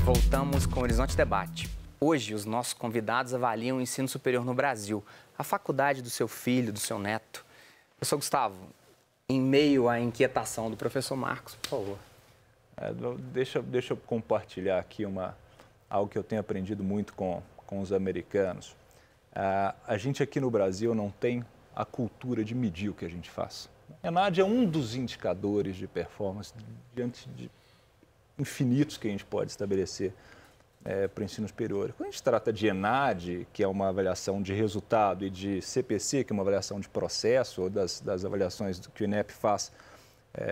Voltamos com o Horizonte Debate. Hoje, os nossos convidados avaliam o ensino superior no Brasil, a faculdade do seu filho, do seu neto. Professor Gustavo, em meio à inquietação do professor Marcos, por favor. Deixa eu compartilhar aqui algo que eu tenho aprendido muito com os americanos. A gente aqui no Brasil não tem a cultura de medir o que a gente faz. A ENAD é um dos indicadores de performance diante de infinitos que a gente pode estabelecer para o ensino superior. Quando a gente trata de ENAD, que é uma avaliação de resultado, e de CPC, que é uma avaliação de processo, ou das avaliações que o INEP faz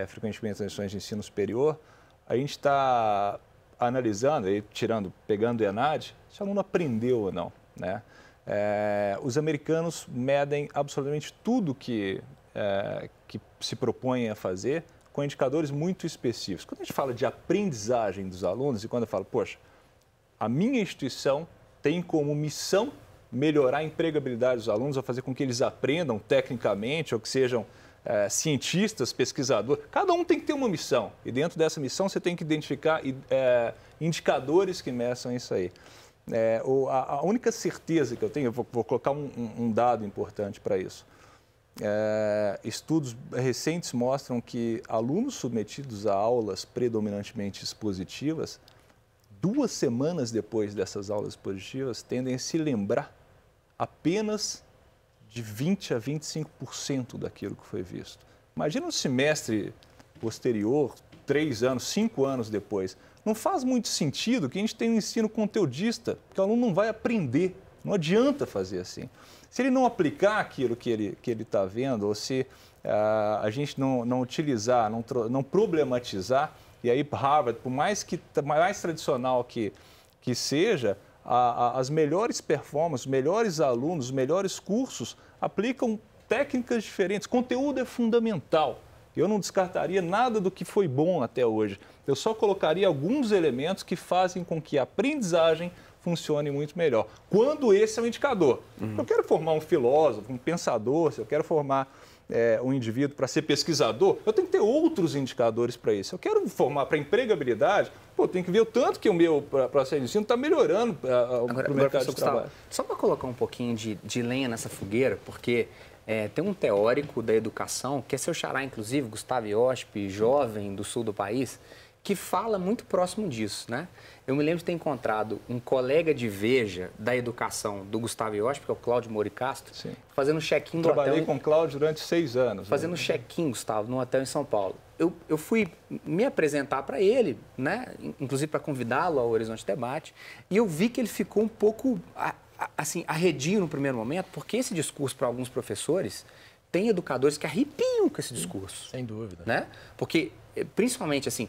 frequentemente nas instituições de ensino superior, a gente está analisando, pegando o ENAD, se o aluno aprendeu ou não, né? Os americanos medem absolutamente tudo que se propõem a fazer com indicadores muito específicos. Quando a gente fala de aprendizagem dos alunos, e quando eu falo, poxa, a minha instituição tem como missão melhorar a empregabilidade dos alunos, ou fazer com que eles aprendam tecnicamente, ou que sejam cientistas, pesquisadores. Cada um tem que ter uma missão, e dentro dessa missão você tem que identificar indicadores que meçam isso aí. A única certeza que eu tenho, eu vou colocar um dado importante para isso. Estudos recentes mostram que alunos submetidos a aulas predominantemente expositivas, 2 semanas depois dessas aulas expositivas, tendem a se lembrar apenas de 20% a 25% daquilo que foi visto. Imagina um semestre posterior, 3 anos, 5 anos depois. Não faz muito sentido que a gente tenha um ensino conteudista, porque o aluno não vai aprender. Não adianta fazer assim. Se ele não aplicar aquilo que ele está vendo, ou se a gente não utilizar, não problematizar, e aí Harvard, por mais tradicional que seja, as melhores performances, os melhores alunos, os melhores cursos aplicam técnicas diferentes. Conteúdo é fundamental. Eu não descartaria nada do que foi bom até hoje. Eu só colocaria alguns elementos que fazem com que a aprendizagem funcione muito melhor. Quando esse é o indicador. Eu quero formar um filósofo, um pensador, se eu quero formar um indivíduo para ser pesquisador, eu tenho que ter outros indicadores para isso. Eu quero formar para empregabilidade, eu tenho que ver o tanto que o meu processo de ensino está melhorando para o mercado de trabalho. Só para colocar um pouquinho de lenha nessa fogueira, porque tem um teórico da educação, que é seu xará, inclusive, Gustavo Iosp, jovem do sul do país, que fala muito próximo disso, né? Eu me lembro de ter encontrado um colega de Veja da educação do Gustavo Iosp, que é o Cláudio Moricastro, sim, fazendo check-in do hotel. Trabalhei com o Cláudio durante 6 anos. Fazendo check-in, Gustavo, num hotel em São Paulo. Eu fui me apresentar para ele, né? Inclusive para convidá-lo ao Horizonte Debate, e eu vi que ele ficou um pouco assim, arredio no primeiro momento, porque esse discurso, para alguns professores, tem educadores que arrepiam com esse discurso. Sem dúvida. Né? Porque, principalmente, assim,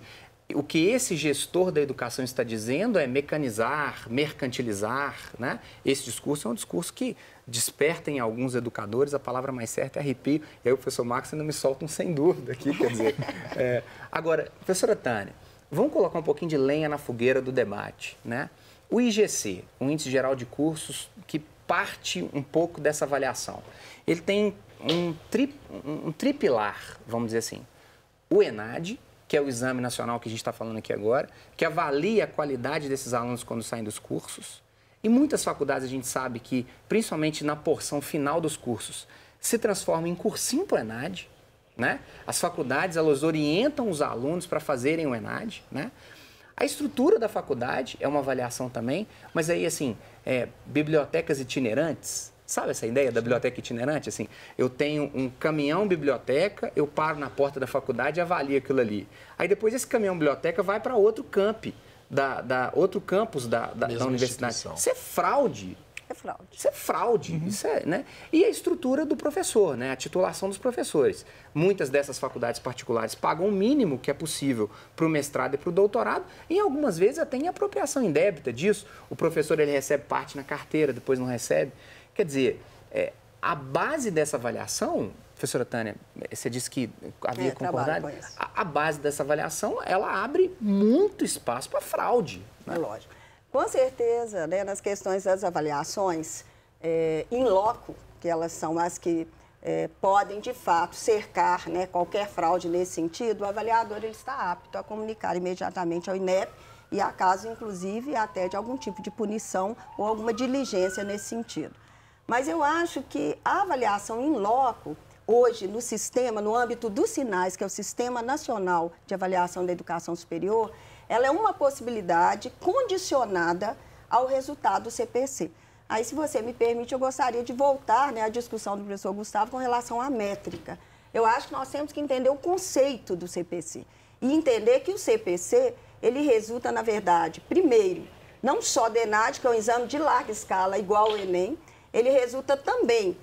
o que esse gestor da educação está dizendo é mecanizar, mercantilizar, né? Esse discurso é um discurso que desperta em alguns educadores, a palavra mais certa é arrepio, e aí o professor Marcos ainda me solta um sem dúvida aqui, quer dizer. Agora, professora Tânia, vamos colocar um pouquinho de lenha na fogueira do debate, né? O IGC, o Índice Geral de Cursos, que parte um pouco dessa avaliação, ele tem um tripilar, vamos dizer assim. O ENAD, que é o Exame Nacional que a gente está falando aqui agora, que avalia a qualidade desses alunos quando saem dos cursos. E muitas faculdades a gente sabe que, principalmente na porção final dos cursos, se transforma em cursinho para o ENAD, né? As faculdades, elas orientam os alunos para fazerem o ENAD, né? A estrutura da faculdade é uma avaliação também, mas aí, assim, bibliotecas itinerantes, sabe essa ideia da biblioteca itinerante? Assim, eu tenho um caminhão-biblioteca, eu paro na porta da faculdade e avalio aquilo ali. Aí depois esse caminhão-biblioteca vai para outro outro campus da universidade. Isso é fraude. É fraude. Isso é fraude. Isso né? E a estrutura do professor, né? A titulação dos professores. Muitas dessas faculdades particulares pagam o mínimo que é possível para o mestrado e para o doutorado, e algumas vezes até em apropriação indébita disso. O professor ele recebe parte na carteira, depois não recebe. Quer dizer, a base dessa avaliação, professora Tânia, você disse que havia concordado, a base dessa avaliação, ela abre muito espaço para fraude. Né? É lógico. Com certeza, né, nas questões das avaliações, in loco, que elas são as que podem, de fato, cercar, né, qualquer fraude nesse sentido, o avaliador ele está apto a comunicar imediatamente ao INEP e há casos, inclusive, até de algum tipo de punição ou alguma diligência nesse sentido. Mas eu acho que a avaliação in loco, hoje, no sistema, no âmbito dos SINAES, que é o Sistema Nacional de Avaliação da Educação Superior, ela é uma possibilidade condicionada ao resultado do CPC. Aí, se você me permite, eu gostaria de voltar, né, à discussão do professor Gustavo com relação à métrica. Eu acho que nós temos que entender o conceito do CPC e entender que o CPC, ele resulta, na verdade, primeiro, não só do ENAD, que é um exame de larga escala, igual ao Enem, ele resulta também,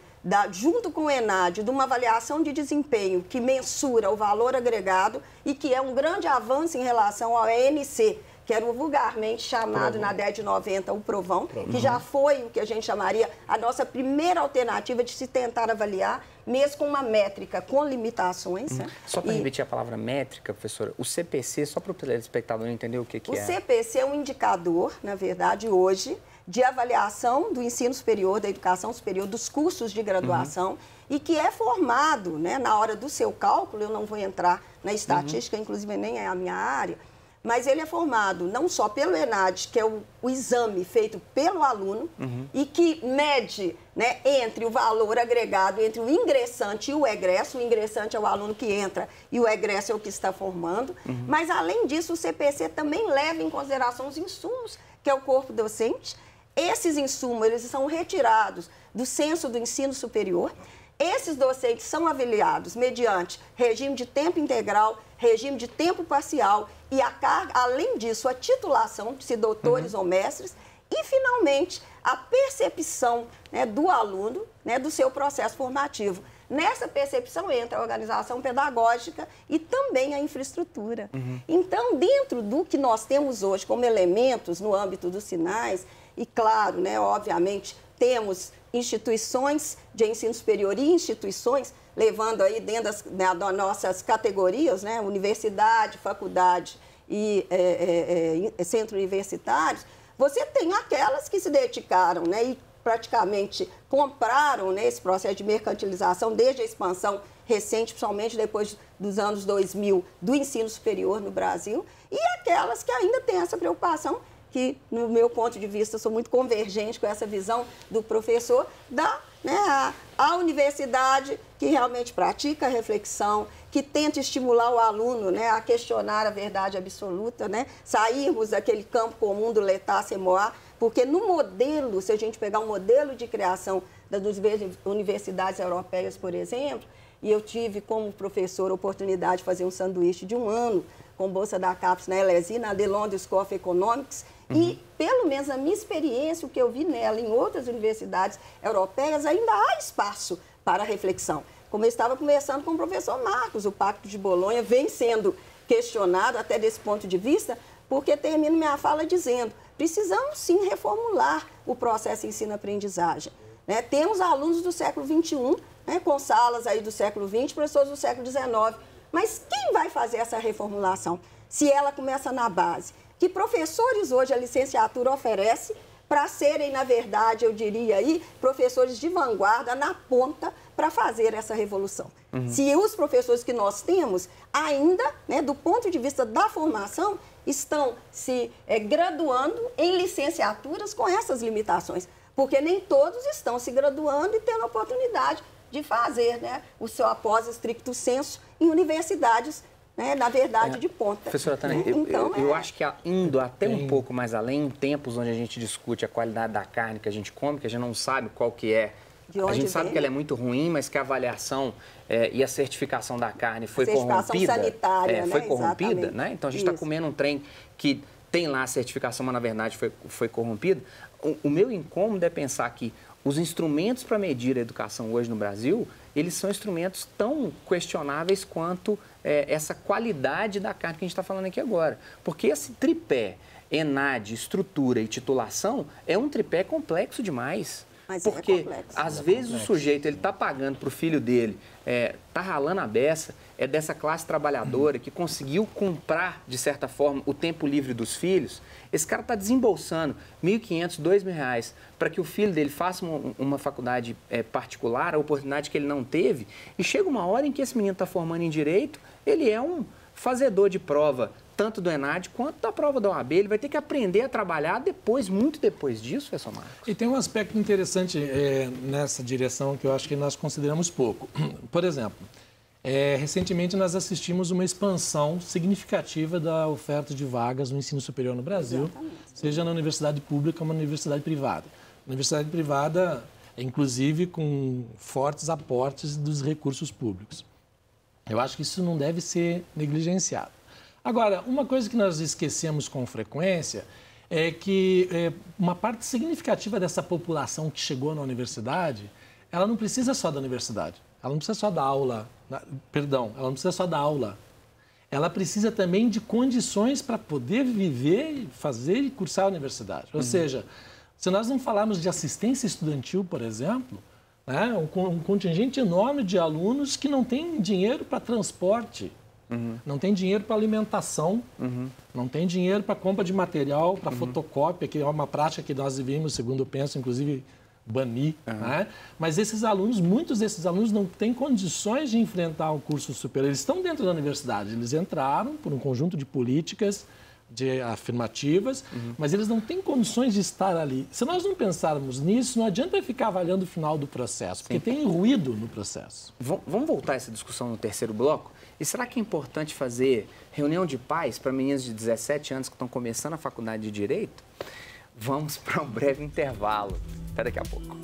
junto com o ENAD, de uma avaliação de desempenho que mensura o valor agregado e que é um grande avanço em relação ao ENC, que era o vulgarmente chamado na década de 90 o Provão, que já foi o que a gente chamaria a nossa primeira alternativa de se tentar avaliar, mesmo com uma métrica com limitações. Né? Só para repetir a palavra métrica, professora, o CPC, só para o telespectador entender o que é. O CPC é um indicador, na verdade, hoje, de avaliação do ensino superior, da educação superior, dos cursos de graduação, e que é formado, né, na hora do seu cálculo, eu não vou entrar na estatística, inclusive nem é a minha área, mas ele é formado não só pelo ENAD, que é o exame feito pelo aluno, e que mede, né, entre o valor agregado entre o ingressante e o egresso. O ingressante é o aluno que entra e o egresso é o que está formando. Mas, além disso, o CPC também leva em consideração os insumos, que é o corpo docente. Esses insumos, eles são retirados do censo do ensino superior. Esses docentes são avaliados mediante regime de tempo integral, regime de tempo parcial e a carga, além disso, a titulação, se doutores ou mestres, e, finalmente, a percepção, né, do aluno, né, do seu processo formativo. Nessa percepção entra a organização pedagógica e também a infraestrutura. Então, dentro do que nós temos hoje como elementos no âmbito dos SINAES, e claro, né, obviamente, temos instituições de ensino superior e instituições, levando aí dentro das nossas categorias, né, universidade, faculdade e centro universitários, você tem aquelas que se dedicaram, né, e praticamente compraram, né, esse processo de mercantilização desde a expansão recente, principalmente depois dos anos 2000, do ensino superior no Brasil, e aquelas que ainda têm essa preocupação, que, no meu ponto de vista, sou muito convergente com essa visão do professor, a universidade que realmente pratica a reflexão, que tenta estimular o aluno, né, a questionar a verdade absoluta, né, sairmos daquele campo comum do l'état c'est moi, porque no modelo, se a gente pegar um modelo de criação das universidades europeias, por exemplo, e eu tive como professor a oportunidade de fazer um sanduíche de um ano com bolsa da CAPES na LSI, na The London School of Economics, e, pelo menos a minha experiência, o que eu vi nela em outras universidades europeias, ainda há espaço para reflexão. Como eu estava conversando com o professor Marcos, o Pacto de Bolonha vem sendo questionado até desse ponto de vista, porque termino minha fala dizendo, precisamos sim reformular o processo ensino-aprendizagem. Né? Temos alunos do século XXI, né, com salas aí do século XX, professores do século XIX, mas quem vai fazer essa reformulação se ela começa na base? Que professores hoje a licenciatura oferece para serem, na verdade, eu diria aí, professores de vanguarda na ponta para fazer essa revolução. Se os professores que nós temos ainda, né, do ponto de vista da formação, estão se graduando em licenciaturas com essas limitações, porque nem todos estão se graduando e tendo a oportunidade de fazer, né, o seu após stricto sensu em universidades, né, na verdade, de ponta. Professora Tânia, eu acho que indo até um pouco mais além, em tempos onde a gente discute a qualidade da carne que a gente come, que a gente não sabe qual que é, a gente sabe que ela é muito ruim, mas que a avaliação e a certificação da carne foi corrompida. Sanitária, foi né? corrompida, Exatamente. né? Então a gente está comendo um trem que tem lá a certificação, mas na verdade foi corrompida. O meu incômodo é pensar que os instrumentos para medir a educação hoje no Brasil, eles são instrumentos tão questionáveis quanto essa qualidade da carne que a gente está falando aqui agora. Porque esse tripé, ENAD, estrutura e titulação, é um tripé complexo demais. Mas porque, às vezes, o sujeito está pagando para o filho dele, está ralando a beça, é dessa classe trabalhadora que conseguiu comprar, de certa forma, o tempo livre dos filhos. Esse cara está desembolsando R$1.500, R$2.000 para que o filho dele faça uma faculdade particular, a oportunidade que ele não teve, e chega uma hora em que esse menino está formando em direito, ele é um fazedor de prova tanto do ENAD quanto da prova da OAB. Ele vai ter que aprender a trabalhar depois, muito depois disso, professor Marcos. E tem um aspecto interessante nessa direção que eu acho que nós consideramos pouco. Por exemplo, recentemente nós assistimos uma expansão significativa da oferta de vagas no ensino superior no Brasil, seja na universidade pública ou na universidade privada. Universidade privada, inclusive, com fortes aportes dos recursos públicos. Eu acho que isso não deve ser negligenciado. Agora, uma coisa que nós esquecemos com frequência é que uma parte significativa dessa população que chegou na universidade, ela não precisa só da universidade, ela não precisa só da aula, ela não precisa só da aula. Ela precisa também de condições para poder viver, fazer e cursar a universidade. Ou seja, se nós não falarmos de assistência estudantil, por exemplo, né, um contingente enorme de alunos que não tem dinheiro para transporte, não tem dinheiro para alimentação, não tem dinheiro para compra de material, para fotocópia, que é uma prática que nós vimos, segundo eu penso, inclusive banir. Né? Mas esses alunos, muitos desses alunos não têm condições de enfrentar o curso superior. Eles estão dentro da universidade, eles entraram por um conjunto de políticas afirmativas, mas eles não têm condições de estar ali. Se nós não pensarmos nisso, não adianta ficar avaliando o final do processo, porque tem ruído no processo. Vamos voltar a essa discussão no terceiro bloco? E será que é importante fazer reunião de pais para meninas de 17 anos que estão começando a faculdade de Direito? Vamos para um breve intervalo. Até daqui a pouco.